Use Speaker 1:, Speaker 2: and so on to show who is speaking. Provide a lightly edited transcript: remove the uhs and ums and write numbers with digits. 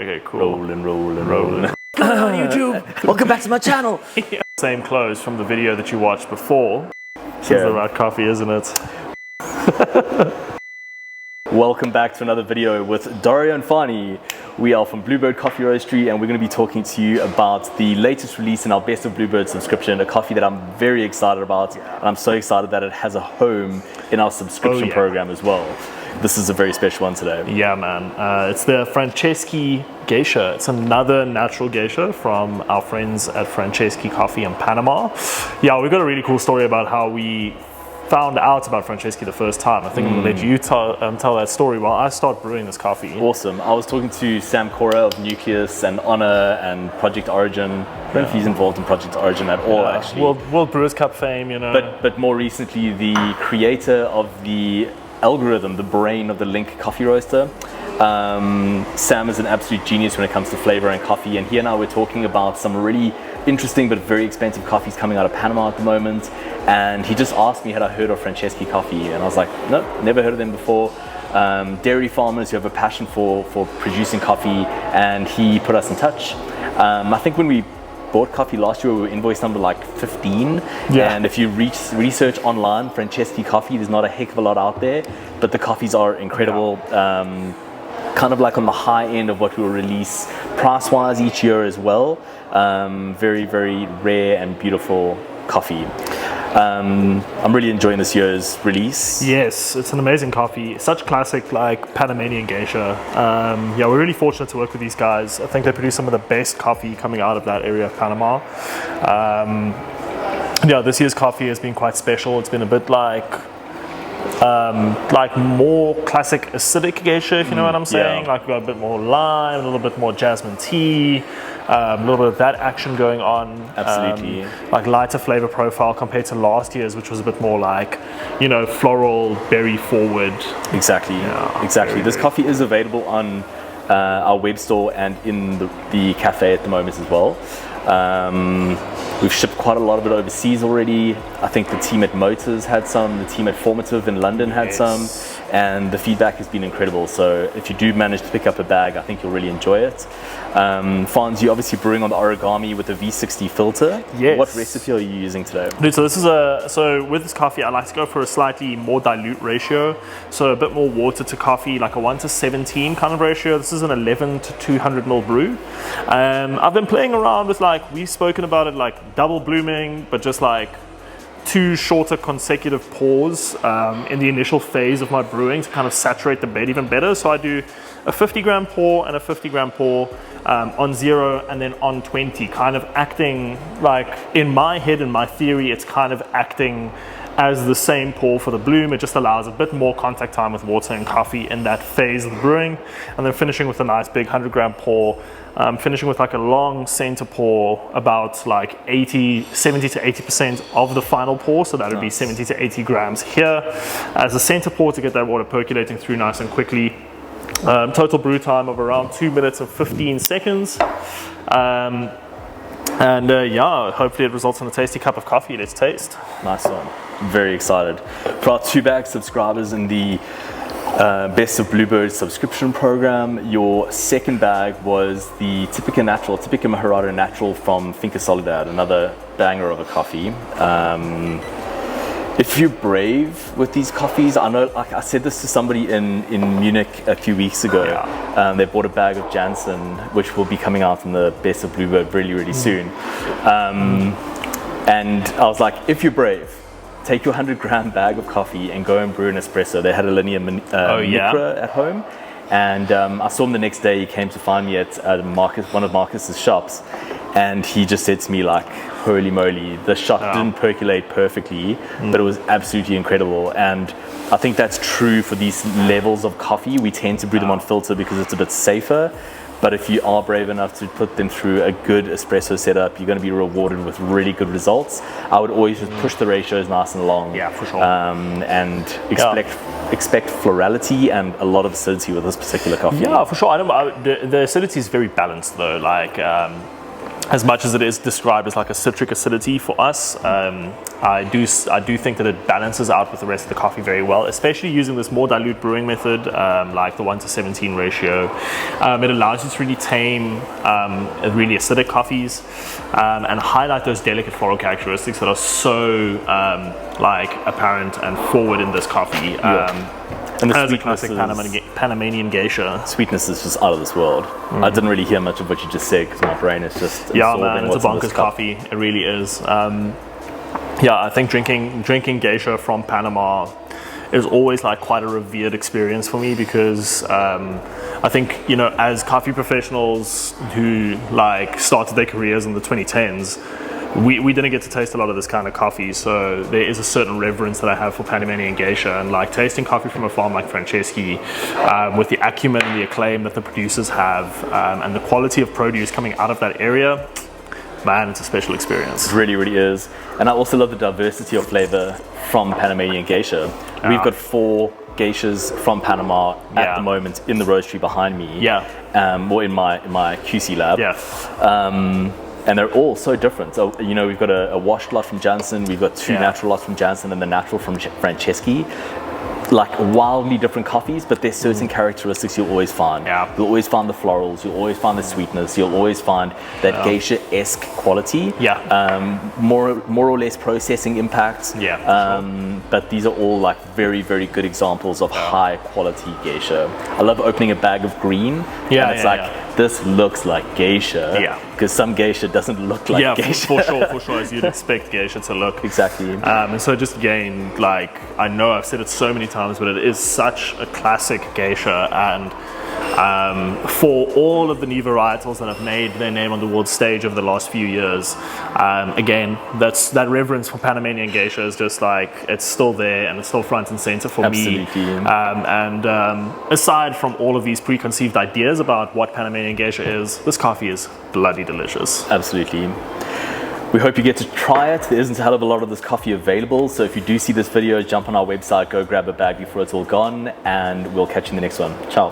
Speaker 1: Okay, cool.
Speaker 2: Rolling. On YouTube. Welcome back to my channel.
Speaker 1: Yeah. Same clothes from the video that you watched before. This is the right coffee, isn't it?
Speaker 2: Welcome back to another video with Dario and Fanie. We are from Bluebird Coffee Roastery, and we're going to be talking to you about the latest release in our Best of Bluebird subscription, a coffee that I'm very excited about, and I'm so excited that it has a home in our subscription program as well. This is a very special one today.
Speaker 1: Yeah, man. It's the Franceschi Geisha. It's another natural geisha from our friends at Franceschi Coffee in Panama. Yeah, we've got a really cool story about how we found out about Franceschi the first time. I think I'm going to let you tell that story while I start brewing this coffee.
Speaker 2: Awesome. I was talking to Sam Cora of Nucleus and Honor and Project Origin. I don't know if he's involved in Project Origin at all, actually.
Speaker 1: World Brewers Cup fame, you know.
Speaker 2: But more recently, the creator of the algorithm, the brain of the Link coffee roaster. Sam is an absolute genius when it comes to flavor and coffee, and he and I were talking about some really interesting but very expensive coffees coming out of Panama at the moment, and he just asked me had I heard of Franceschi Coffee, and I was like, nope, never heard of them before. Dairy farmers who have a passion for producing coffee, and he put us in touch. I think when we bought coffee last year, we were invoice number like 15, and if you research online Franceschi Coffee, there's not a heck of a lot out there, but the coffees are incredible. Kind of like on the high end of what we'll release price wise each year as well. Very, very rare and beautiful coffee. I'm really enjoying this year's release.
Speaker 1: Yes, it's an amazing coffee. Such classic like Panamanian geisha. Yeah, we're really fortunate to work with these guys. I think they produce some of the best coffee coming out of that area of Panama. Yeah, this year's coffee has been quite special. It's been a bit like more classic acidic geisha, if you know what I'm saying. Like we've got a bit more lime, a little bit more jasmine tea, a little bit of that action going on.
Speaker 2: Absolutely.
Speaker 1: Like lighter flavor profile compared to last year's, which was a bit more like, you know, floral, berry forward.
Speaker 2: Exactly. Yeah, exactly. This coffee is available on our web store and in the cafe at the moment as well. We've shipped quite a lot of it overseas already. I think the team at Motors had some, the team at Formative in London had some, and the feedback has been incredible. So if you do manage to pick up a bag, I think you'll really enjoy it. Fans, you're obviously brewing on the origami with a V60 filter.
Speaker 1: Yes.
Speaker 2: What recipe are you using today?
Speaker 1: Dude, so this is so with this coffee, I like to go for a slightly more dilute ratio. So a bit more water to coffee, like a 1:17 kind of ratio. This is an 11 to 200 ml brew. I've been playing around with, like, we've spoken about it, like double blooming, but just like 2 shorter consecutive pours in the initial phase of my brewing to kind of saturate the bed even better. So I do a 50 gram pour and a 50 gram pour on 0 and then on 20, kind of acting like, in my head and my theory, it's kind of acting as the same pour for the bloom. It just allows a bit more contact time with water and coffee in that phase of the brewing, and then finishing with a nice big 100 gram pour, finishing with like a long center pour, about like 70 to 80% of the final pour, so that would be 70 to 80 grams here as a center pour to get that water percolating through nice and quickly. Total brew time of around 2 minutes and 15 seconds. Yeah, hopefully it results in a tasty cup of coffee. Let's taste.
Speaker 2: Nice one. Very excited. For our 2-bag subscribers in the Best of Bluebird subscription program, your second bag was the Típica Mojorado Natural from Finca Soledad, another banger of a coffee. If you're brave with these coffees, I know, like I said this to somebody in Munich a few weeks ago. They bought a bag of Janssen, which will be coming out in the Best of Bluebird really soon. And I was like, if you're brave, take your 100 gram bag of coffee and go and brew an espresso. They had a Linea Micra at home, and I saw him the next day. He came to find me at one of Marcus's shops, and he just said to me, like, holy moly, the shot didn't percolate perfectly, but it was absolutely incredible. And I think that's true for these levels of coffee. We tend to brew them on filter because it's a bit safer. But if you are brave enough to put them through a good espresso setup, you're going to be rewarded with really good results. I would always just push the ratios nice and long.
Speaker 1: Yeah, for sure.
Speaker 2: And expect florality and a lot of acidity with this particular coffee.
Speaker 1: Yeah, for sure. The acidity is very balanced though. Like, as much as it is described as like a citric acidity for us, I do think that it balances out with the rest of the coffee very well, especially using this more dilute brewing method, like the 1:17 ratio. It allows you to really tame really acidic coffees and highlight those delicate floral characteristics that are so like apparent and forward in this coffee.
Speaker 2: And the
Speaker 1: as a classic Panamanian geisha.
Speaker 2: Sweetness is just out of this world. I didn't really hear much of what you just said because my brain is just
Speaker 1: yeah, man, it's a bonkers coffee. It really is. Yeah, I think drinking geisha from Panama is always like quite a revered experience for me because I think, you know, as coffee professionals who like started their careers in the 2010s, we didn't get to taste a lot of this kind of coffee, so there is a certain reverence that I have for Panamanian geisha, and like tasting coffee from a farm like Franceschi with the acumen and the acclaim that the producers have and the quality of produce coming out of that area, man, it's a special experience.
Speaker 2: It really, really is. And I also love the diversity of flavor from Panamanian geisha. We've got 4 geishas from Panama at the moment in the roastery behind me. Or in my QC lab. And they're all so different. So, you know, we've got a washed lot from Jansen, we've got 2 natural lots from Jansen, and the natural from Franceschi. Like wildly different coffees, but there's certain characteristics you'll always find. You'll always find the florals, you'll always find the sweetness, you'll always find that geisha-esque quality. More or less processing impact. But these are all like very, very good examples of high quality geisha. I love opening a bag of green. And it's like, this looks like geisha. Because some geisha doesn't look like geisha.
Speaker 1: For sure, as you'd expect geisha to look.
Speaker 2: Exactly.
Speaker 1: And so just again, like, I know I've said it so many times, but it is such a classic geisha, and for all of the new varietals that have made their name on the world stage over the last few years, again, that reverence for Panamanian geisha is just like, it's still there and it's still front and center for me. Aside from all of these preconceived ideas about what Panamanian geisha is, this coffee is bloody delicious.
Speaker 2: Absolutely. We hope you get to try it. There isn't a hell of a lot of this coffee available, so if you do see this video, jump on our website, go grab a bag before it's all gone, and we'll catch you in the next one. Ciao.